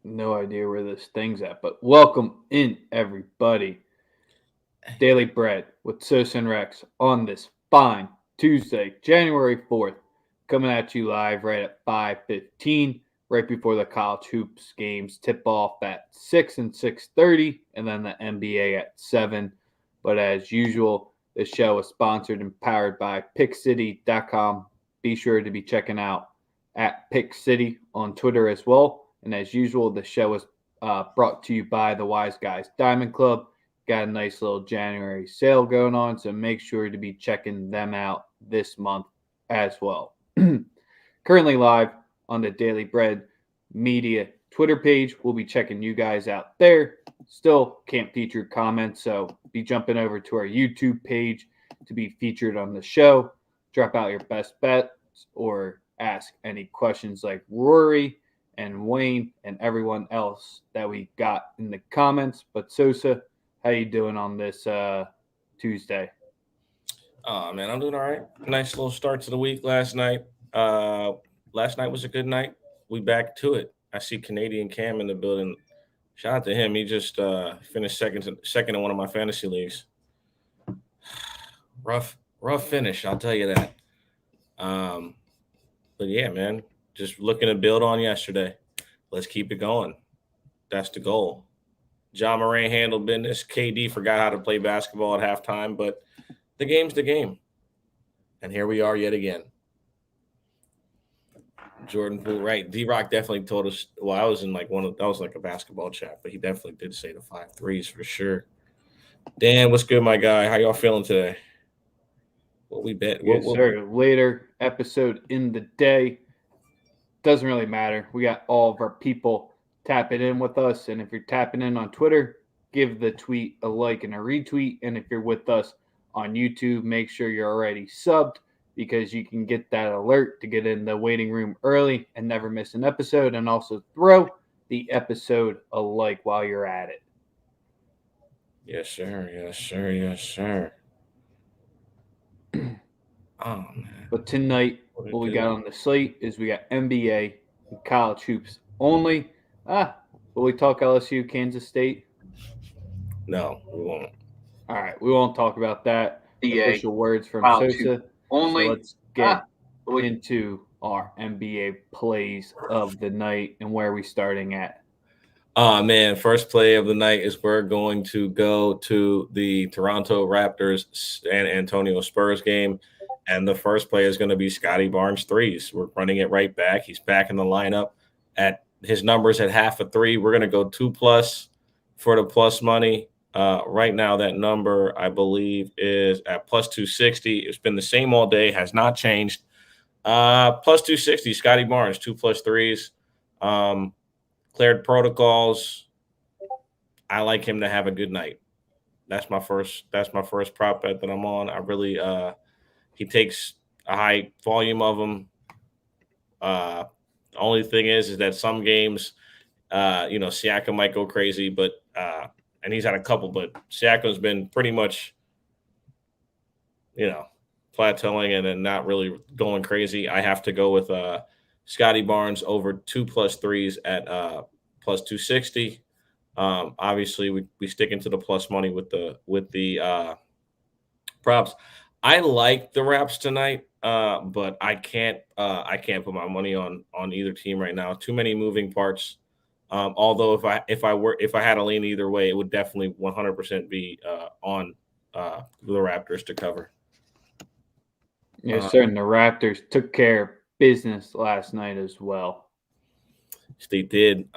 No idea where this thing's at, but welcome in, everybody. Daily Bread with Sosa and Rex on this fine Tuesday, January 4th, coming at you live right at 5:15, right before the college hoops games tip off at 6 and 6:30, and then the NBA at 7. But as usual, this show is sponsored and powered by PickCity.com. Be sure to be checking out at Pick City on Twitter as well. And as usual, the show is brought to you by the Wise Guys Diamond Club. Got a nice little January sale going on, so make sure to be checking them out this month as well. Currently live on the Daily Bread Media Twitter page. We'll be checking you guys out there. Still can't feature comments, so be jumping over to our YouTube page to be featured on the show. Drop out your best bets or ask any questions like Rory and Wayne and everyone else that we got in the comments. But Sosa, how you doing on this Tuesday? Oh man, I'm doing all right. Nice little start to the week last night. Last night was a good night. We back to it. I see Canadian Cam in the building. Shout out to him. He just finished second in one of my fantasy leagues. Rough finish, I'll tell you that. Um, but yeah, man, just looking to build on yesterday. Let's keep it going. That's the goal. John Moran handled business. KD forgot how to play basketball at halftime, but the game's the game. And here we are yet again. Jordan Poole, right? D Rock definitely told us. Well, I was in like that was like a basketball chat, but he definitely did say the 5 threes for sure. Dan, what's good, my guy? How y'all feeling today? What we bet? Yes, What? sir. Later episode in the day. Doesn't really matter. We got all of our people tapping in with us. And if you're tapping in on Twitter, give the tweet a like and a retweet. And if you're with us on YouTube, make sure you're already subbed because you can get that alert to get in the waiting room early and never miss an episode. And also throw the episode a like while you're at it. Yes, sir. Yes, sir. Yes, sir. Oh man, But tonight, what a what we got good. on the slate is we got NBA and college hoops only. Will we talk LSU, Kansas State? No, we won't. All right, we won't talk about that. NBA Official words from college hoops Sosa. So only. let's get We into our NBA plays of the night and where are we starting at? Oh man, first play of the night is we're going to go to the Toronto Raptors and Antonio Spurs game. And the first play is going to be Scotty Barnes threes. We're running it right back. He's back in the lineup at his numbers at half a three. We're going to go 2+ for the plus money. Right now, that number I believe is at plus 260. It's been the same all day, has not changed. Plus 260, Scotty Barnes, 2+ threes. Cleared protocols. I like him to have a good night. That's my first. That's my first prop bet that I'm on. I really. He takes a high volume of them. The only thing is that some games, Siakam might go crazy, but and he's had a couple, but Siakam's been pretty much, you know, plateauing and then not really going crazy. I have to go with Scotty Barnes over 2+ threes at plus 260. Obviously, we stick into the plus money with the props. I like the Raps tonight, but I can't put my money on either team right now. Too many moving parts. Although if I had to lean either way, it would definitely 100% be on the Raptors to cover. Yes, sir. And the Raptors took care of business last night as well. They did.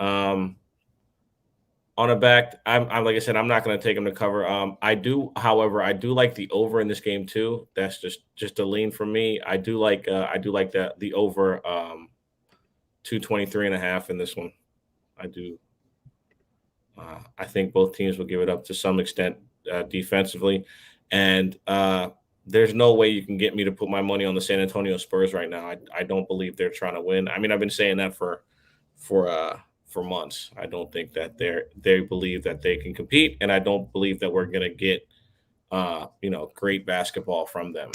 On a back, I'm like I said, I'm not going to take them to cover. However, I do like the over in this game too. That's just a lean for me. I do like that the over 223.5 in this one. I do. I think both teams will give it up to some extent defensively, and there's no way you can get me to put my money on the San Antonio Spurs right now. I don't believe they're trying to win. I mean, I've been saying that for months. I don't think that they believe that they can compete, and I don't believe that we're gonna get great basketball from them.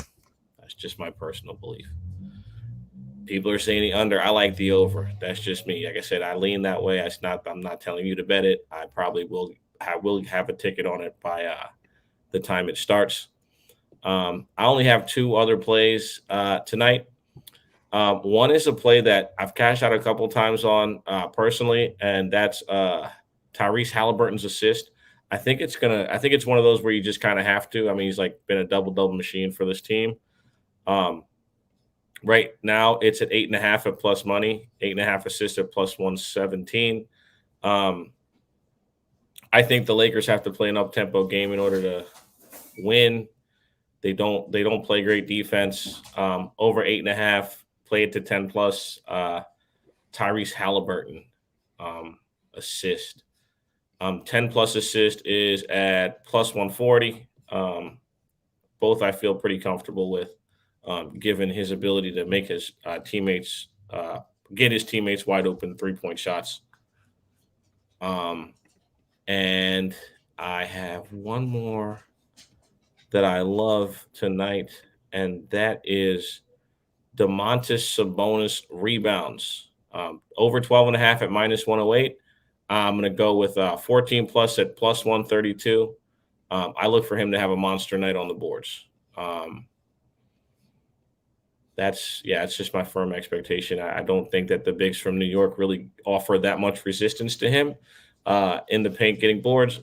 That's just my personal belief. People are saying the under. I like the over. That's just me. Like I said, I lean that way. I'm not telling you to bet it. I probably will have a ticket on it by the time it starts. I only have two other plays tonight. One is a play that I've cashed out a couple times on personally, and that's Tyrese Halliburton's assist. I think it's one of those where you just kind of have to. I mean, he's like been a double machine for this team. Um, right now, it's at 8.5 at plus money, 8.5 assists at plus 117. Um, I think the Lakers have to play an up tempo game in order to win. They don't play great defense. Over 8.5, play it to 10 plus. Tyrese Halliburton assist. 10 plus assist is at plus 140. Both I feel pretty comfortable with, given his ability to make his teammates get his teammates wide open 3-point shots. Um, and I have one more that I love tonight, and that is Domantas Sabonis rebounds. Over 12.5 at minus 108. I'm going to go with 14 plus at plus 132. I look for him to have a monster night on the boards. It's just my firm expectation. I don't think that the bigs from New York really offer that much resistance to him in the paint getting boards.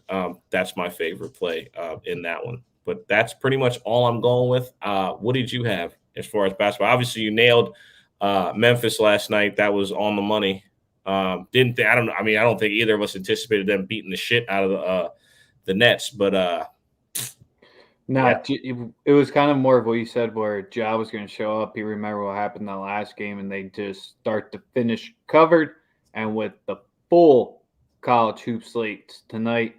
That's my favorite play in that one. But that's pretty much all I'm going with. What did you have as far as basketball? Obviously, you nailed Memphis last night. That was on the money. Didn't think I don't. I mean, I don't think either of us anticipated them beating the shit out of the Nets. But Nah, it was kind of more of what you said, where Ja was going to show up. You remember what happened in the last game, and they just start to finish covered. And with the full college hoop slates tonight,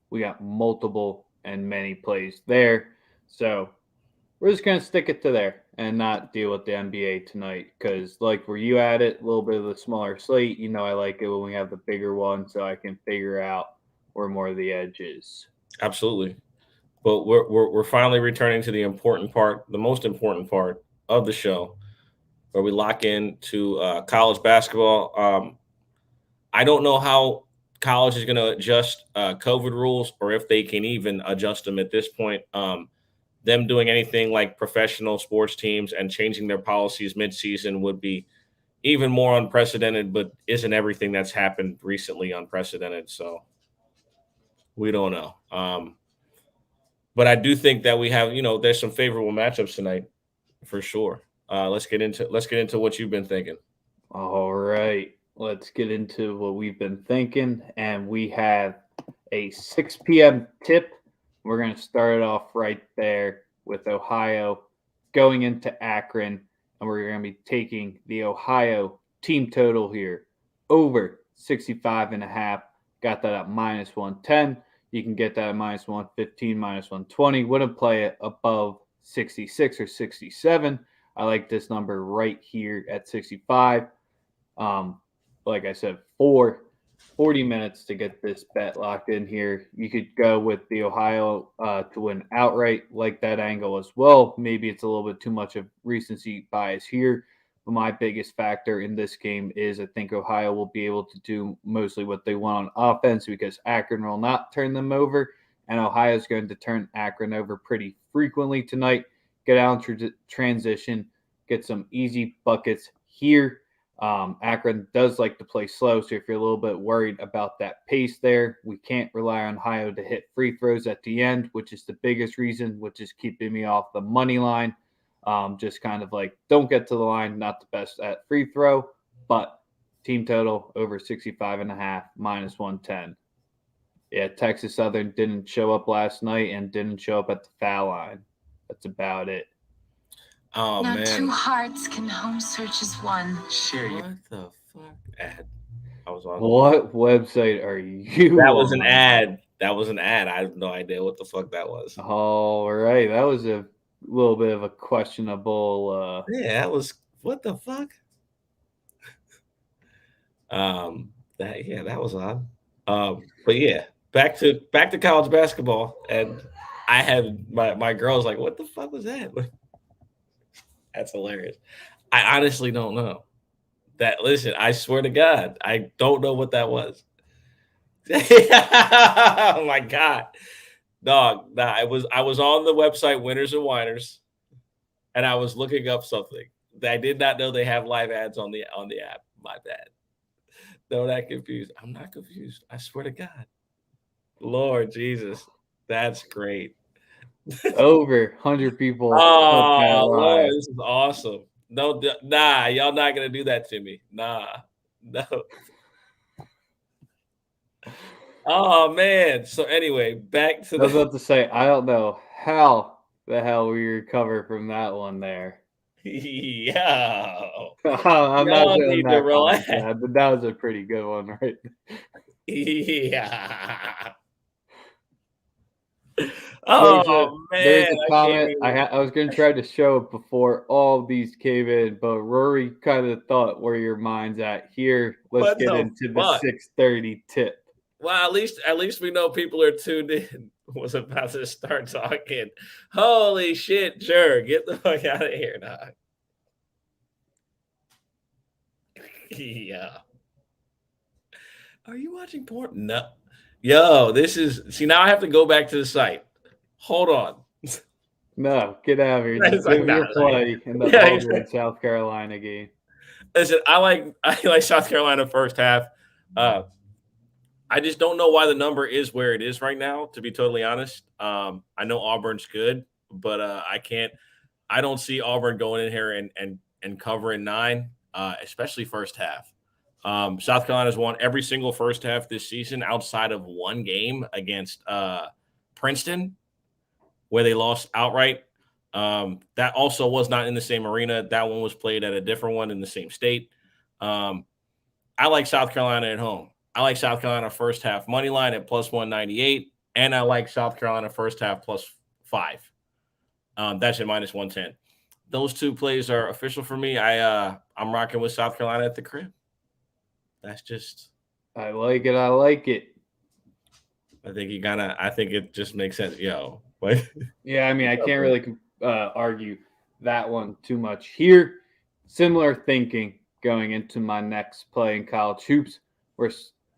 we got multiple and many plays there. So we're just going to stick it to there and not deal with the NBA tonight. Because, like where you at it, a little bit of the smaller slate, I like it when we have the bigger one so I can figure out where more of the edge is. absolutely. But we're finally returning to the important part, the most important part of the show, where we lock in to college basketball. I don't know how college is going to adjust COVID rules, or if they can even adjust them at this point. Them doing anything like professional sports teams and changing their policies midseason would be even more unprecedented, but isn't everything that's happened recently unprecedented? So we don't know. But I do think that we have, there's some favorable matchups tonight for sure. Let's get into what you've been thinking. All right, let's get into what we've been thinking. And we have a 6 p.m. tip. We're going to start it off right there with Ohio going into Akron. And we're going to be taking the Ohio team total here over 65.5. Got that at minus 110. You can get that at minus 115, minus 120. Wouldn't play it above 66 or 67. I like this number right here at 65. Like I said, 40 minutes to get this bet locked in here. You could go with the Ohio to win outright, like that angle as well. Maybe it's a little bit too much of recency bias here. But my biggest factor in this game is I think Ohio will be able to do mostly what they want on offense because Akron will not turn them over. And Ohio is going to turn Akron over pretty frequently tonight. Get out in transition, get some easy buckets here. Akron does like to play slow, so if you're a little bit worried about that pace there, we can't rely on Ohio to hit free throws at the end, which is the biggest reason, which is keeping me off the money line. Just kind of like don't get to the line, not the best at free throw, but team total over 65.5, minus 110. Yeah, Texas Southern didn't show up last night and didn't show up at the foul line. That's about it. Oh now man, two hearts can home search as one. Share you. What the fuck? Ad. I was on. What website are you? That was an on? ad. That was an ad. I have no idea what the fuck that was. All right, that was a little bit of a questionable. Yeah, that was what the fuck. That was odd. But yeah, back to college basketball, and I had my girl's like, "What the fuck was that?" That's hilarious. I honestly don't know. Listen, I swear to God, I don't know what that was. Oh my God. Dog, nah, I was on the website Winners and Winers, and I was looking up something. I did not know they have live ads on the app. My bad. No, that confused. I'm not confused. I swear to God. Lord Jesus. That's great. Over 100 people clicked that Oh Lord, live. this is awesome. No, nah, y'all not gonna do that to me. Nah, no. Oh man. So anyway, back to I was the about to say, I don't know how the hell we recover from that one there. yo. I'm not Y'all doing need to that comment relax. for that, but that was a pretty good one, right? Yeah. There's Oh man, a I can't comment. even. I was going to try to show it before all these came in, but Rory kind of thought where your mind's at here. Let's What get the into the fuck? 6:30 tip. Well, at least we know people are tuned in. Was about to start talking. Holy shit, sure. Get the fuck out of here, dog. Yeah. Are you watching porn? No. Yo, this is see now I have to go back to the site. Hold on. No, get out of here. It's Just like, give me nah, your play in the yeah, Auburn, South Carolina game. listen, I like South Carolina first half. Uh I just don't know why the number is where it is right now, to be totally honest. I know Auburn's good, but I don't see Auburn going in here and covering 9, especially first half. South Carolina's won every single first half this season outside of one game against Princeton, where they lost outright. That also was not in the same arena. That one was played at a different one in the same state. Um, I like South Carolina at home. I like South Carolina first half money line at plus 198, and I like South Carolina first half plus 5. That's at minus 110. Those two plays are official for me. I'm rocking with South Carolina at the crib. That's just I like it. I like it. I think it just makes sense. Yo, what? Yeah, I mean, I can't really argue that one too much here. Similar thinking going into my next play in college hoops. We're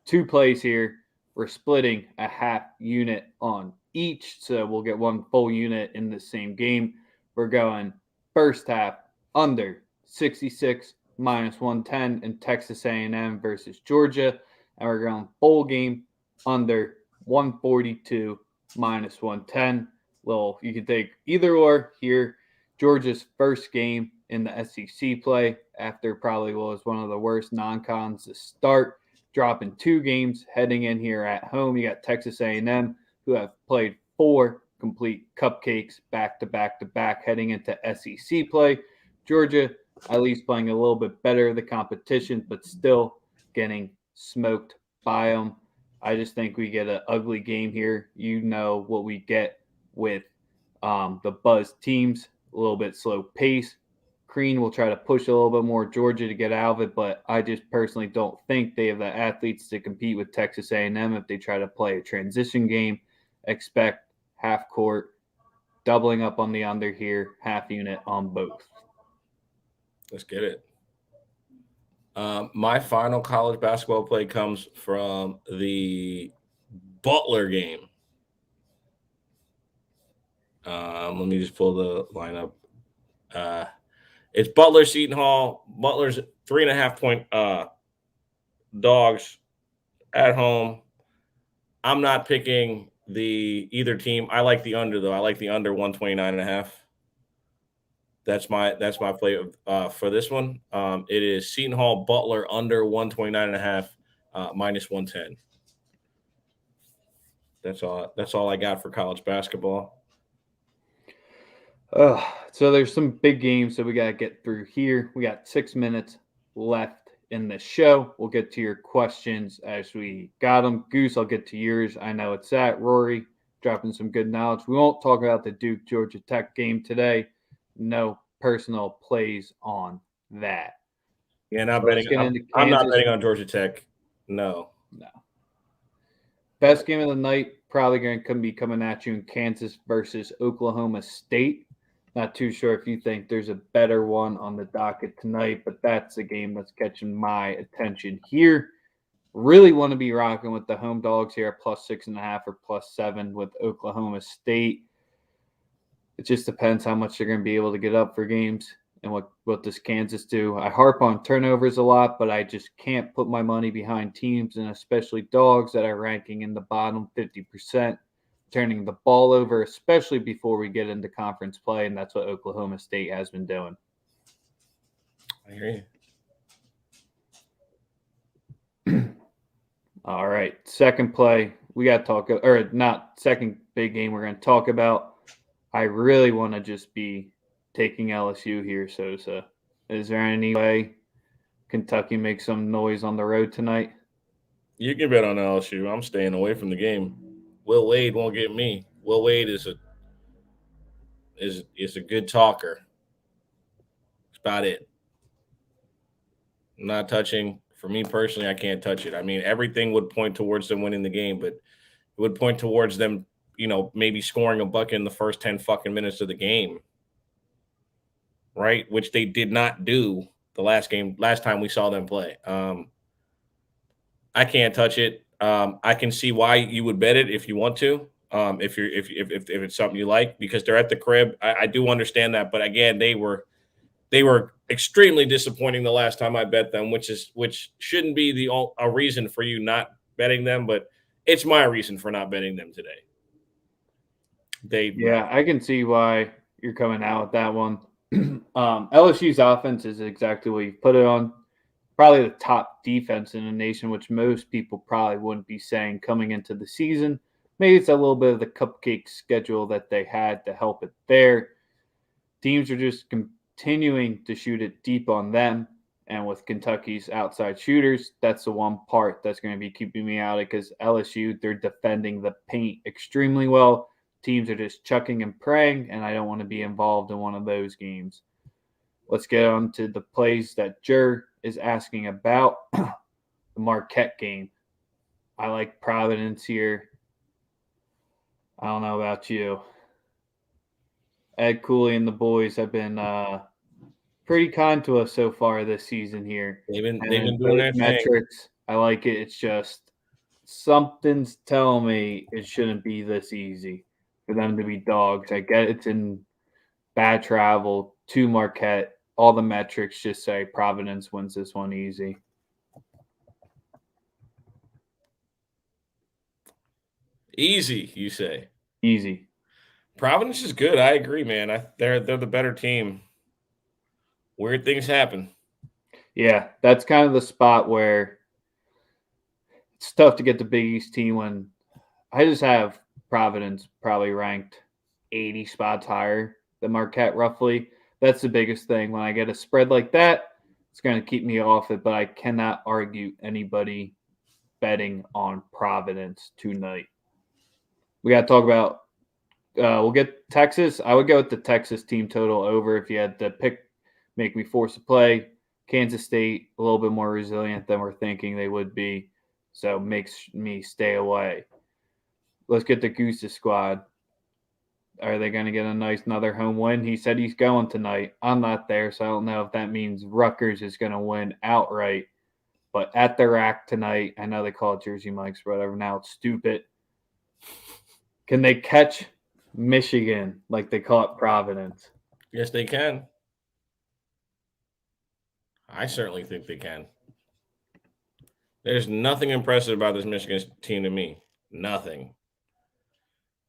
2 plays here. We're splitting a half unit on each, so we'll get one full unit in the same game. We're going first half under 66 minus 110 in Texas A&M versus Georgia, and we're going full game under 142 minus 110. Well, you can take either or here. Georgia's first game in the SEC play after probably was one of the worst non-cons to start, dropping 2 games heading in here at home. You got Texas A&M, who have played 4 complete cupcakes back to back to back heading into SEC play. Georgia, at least playing a little bit better of the competition, but still getting smoked by them. I just think we get an ugly game here. You know what we get with the Buzz teams, a little bit slow pace. Crean will try to push a little bit more Georgia to get out of it, but I just personally don't think they have the athletes to compete with Texas A&M if they try to play a transition game. Expect half court, doubling up on the under here, half unit on both. Let's get it. My final college basketball play comes from the Butler game. Let me just pull the lineup. It's Butler Seton Hall. Butler's 3.5 point dogs at home. I'm not picking either team. I like the under though. I like the under 129.5. That's my play for this one. It is Seton Hall Butler under 129.5 minus 110. That's all I got for college basketball. So there's some big games that we got to get through here. We got 6 minutes left in the show. We'll get to your questions as we got them. Goose, I'll get to yours. I know it's that. Rory, dropping some good knowledge. We won't talk about the Duke Georgia Tech game today. No personal plays on that. Yeah, I'm not betting on Georgia Tech. No. Best game of the night, probably going to be coming at you in Kansas versus Oklahoma State. Not too sure if you think there's a better one on the docket tonight, but that's a game that's catching my attention here. Really want to be rocking with the home dogs here at +6.5 or +7 with Oklahoma State. It just depends how much they're going to be able to get up for games and what does Kansas do. I harp on turnovers a lot, but I just can't put my money behind teams and especially dogs that are ranking in the bottom 50%, turning the ball over, especially before we get into conference play, and that's what Oklahoma State has been doing. I hear you. All right, second play we got to talk, or not second big game we're going to talk about. I really want to just be taking LSU here, Sosa. Is there any way Kentucky makes some noise on the road tonight? You can bet on LSU. I'm staying away from the game. Will Wade won't get me. Will Wade is a good talker. That's about it. I'm not touching. For me personally, I can't touch it. I mean, everything would point towards them winning the game, but it would point towards them, maybe scoring a bucket in the first 10 fucking minutes of the game. Right? Which they did not do the last time we saw them play. I can't touch it. I can see why you would bet it if you want to. If it's something you like, because they're at the crib. I do understand that, but again, they were extremely disappointing the last time I bet them, which shouldn't be a reason for you not betting them, but it's my reason for not betting them today. Yeah, I can see why you're coming out with that one. LSU's offense is exactly what you put it on. Probably the top defense in the nation, which most people probably wouldn't be saying coming into the season. Maybe it's a little bit of the cupcake schedule that they had to help it there. Teams are just continuing to shoot it deep on them. And with Kentucky's outside shooters, that's the one part that's going to be keeping me out of it, because LSU, they're defending the paint extremely well. Teams are just chucking and praying, and I don't want to be involved in one of those games. Let's get on to the plays that Jer is asking about. The Marquette game. I like Providence here. I don't know about you. Ed Cooley and the boys have been pretty kind to us so far this season here. They've been doing their metrics. thing. I like it. It's just something's telling me it shouldn't be this easy for them to be dogs. I get it's in bad travel to Marquette. All the metrics just say Providence wins this one easy. Easy, you say? Easy. Providence is good. I agree, man. They're the better team. Weird things happen. Yeah, that's kind of the spot where it's tough to get the Big East team when I just have Providence probably ranked 80 spots higher than Marquette roughly. That's the biggest thing. When I get a spread like that, it's going to keep me off it, but I cannot argue anybody betting on Providence tonight. We got to talk about we'll get Texas. I would go with the Texas team total over if you had to pick, make me force a play. Kansas State, a little bit more resilient than we're thinking they would be, so makes me stay away. Let's get the Goose's squad. Are they going to get another home win? He said he's going tonight. I'm not there, so I don't know if that means Rutgers is going to win outright. But at the rack tonight, I know they call it Jersey Mike's, or whatever. Now it's stupid. Can they catch Michigan like they caught Providence? Yes, they can. I certainly think they can. There's nothing impressive about this Michigan team to me. Nothing.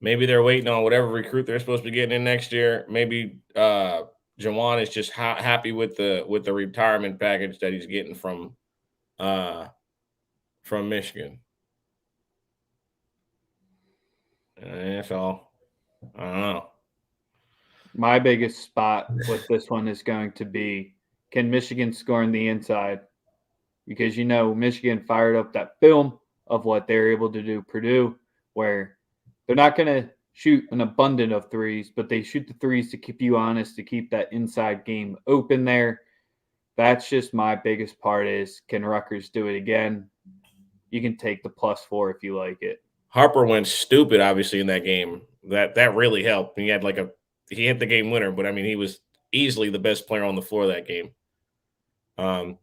Maybe they're waiting on whatever recruit they're supposed to be getting in next year. Maybe Jawan is just happy with the retirement package that he's getting from Michigan. That's all. I don't know. My biggest spot with this one is going to be, can Michigan score on the inside? Because, Michigan fired up that film of what they're able to do Purdue, where they're not going to shoot an abundance of threes, but they shoot the threes to keep you honest, to keep that inside game open there. That's just my biggest part is, can Rutgers do it again? You can take the +4 if you like it. Harper went stupid, obviously, in that game. That really helped. He had like a he hit the game winner, but I mean, he was easily the best player on the floor that game. I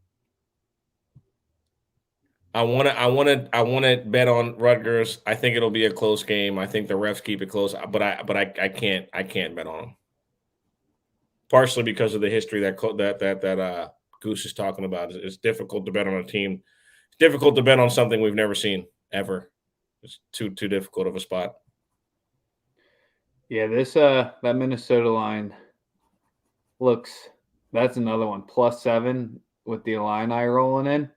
want to bet on Rutgers. I think it'll be a close game. I think the refs keep it close, but I can't bet on them. Partially because of the history that Goose is talking about. It's difficult to bet on a team. It's difficult to bet on something we've never seen ever. It's too difficult of a spot. Yeah, this that Minnesota line looks. That's another one +7 with the Illini rolling in.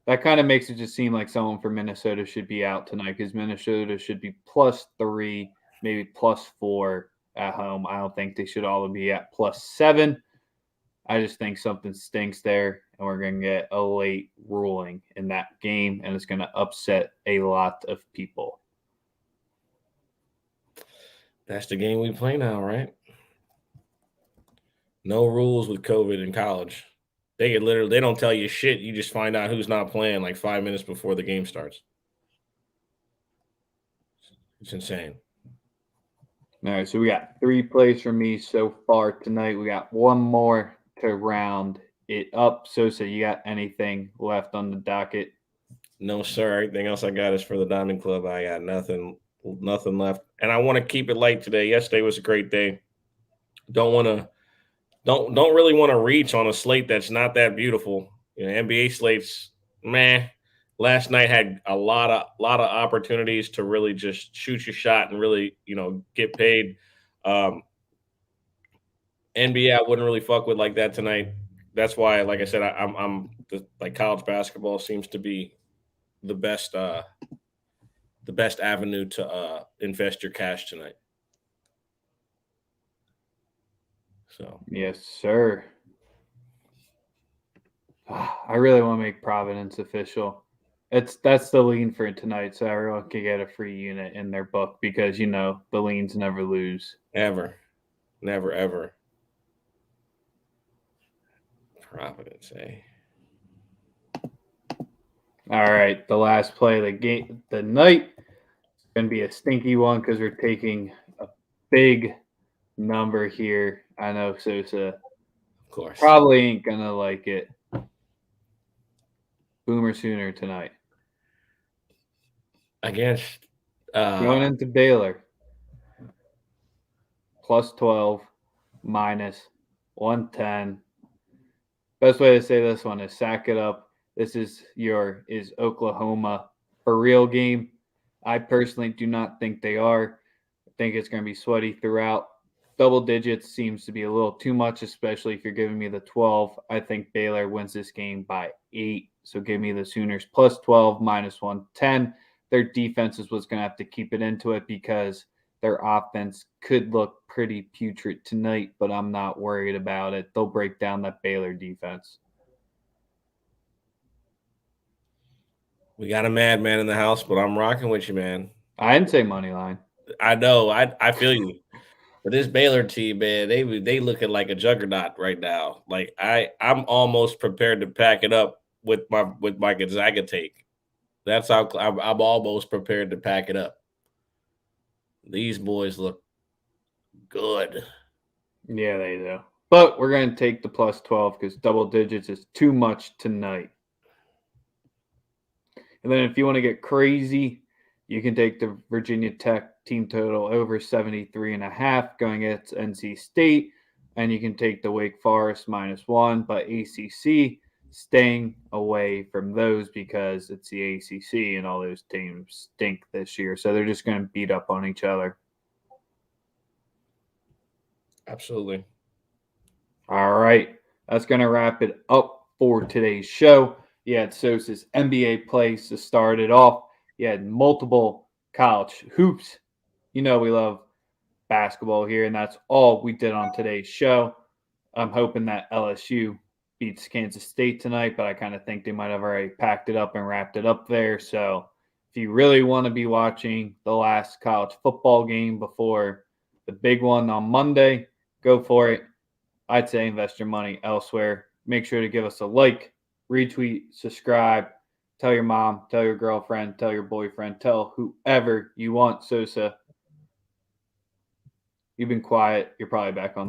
That kind of makes it just seem like someone from Minnesota should be out tonight because Minnesota should be +3, maybe +4 at home. I don't think they should all be at +7. I just think something stinks there, and we're going to get a late ruling in that game, and it's going to upset a lot of people. That's the game we play now, right? No rules with COVID in college. They don't tell you shit. You just find out who's not playing like 5 minutes before the game starts. It's insane. All right, so we got 3 plays from me so far tonight. We got one more to round it up. Sosa, you got anything left on the docket? No, sir. Everything else I got is for the Diamond Club. I got nothing left, and I want to keep it light today. Yesterday was a great day. Don't really want to reach on a slate that's not that beautiful. You know, NBA slates, meh. Last night had a lot of opportunities to really just shoot your shot and really, get paid. NBA, I wouldn't really fuck with like that tonight. That's why, like I said, like college basketball seems to be the best avenue to invest your cash tonight. So yes, sir. I really want to make Providence official. That's the lean for tonight, so everyone can get a free unit in their book because the leans never lose. Never, ever. Providence, eh? All right, the last play of the night is going to be a stinky one because we're taking a big number here. I know Sosa Of course probably ain't gonna like it. Boomer Sooner tonight against going into Baylor. +12, -110. Best way to say this one is sack it up. This is Oklahoma for real game. I personally do not think they are. I think it's going to be sweaty throughout. Double digits seems to be a little too much, especially if you're giving me the 12. I think Baylor wins this game by 8. So give me the Sooners +12, -110. Their defense is what's going to have to keep it into it because their offense could look pretty putrid tonight, but I'm not worried about it. They'll break down that Baylor defense. we got a madman in the house, but I'm rocking with you, man. I didn't say money line. I know. I feel you. But this Baylor team, man, they looking like a juggernaut right now. Like I'm almost prepared to pack it up with my Gonzaga take. That's how I'm almost prepared to pack it up. These boys look good. Yeah, they do. But we're going to take the +12 because double digits is too much tonight. And then if you want to get crazy, you can take the Virginia Tech team total over 73.5 going against NC State. And you can take the Wake Forest -1, but ACC staying away from those because it's the ACC and all those teams stink this year. So they're just going to beat up on each other. Absolutely. All right. That's going to wrap it up for today's show. You had Sosa's NBA plays to start it off. You had multiple college hoops. We love basketball here, and that's all we did on today's show. I'm hoping that LSU beats Kansas State tonight, but I kind of think they might have already packed it up and wrapped it up there. So if you really want to be watching the last college football game before the big one on Monday, go for it. I'd say invest your money elsewhere. Make sure to give us a like, retweet, subscribe, tell your mom, tell your girlfriend, tell your boyfriend, tell whoever you want, Sosa. You've been quiet. You're probably back on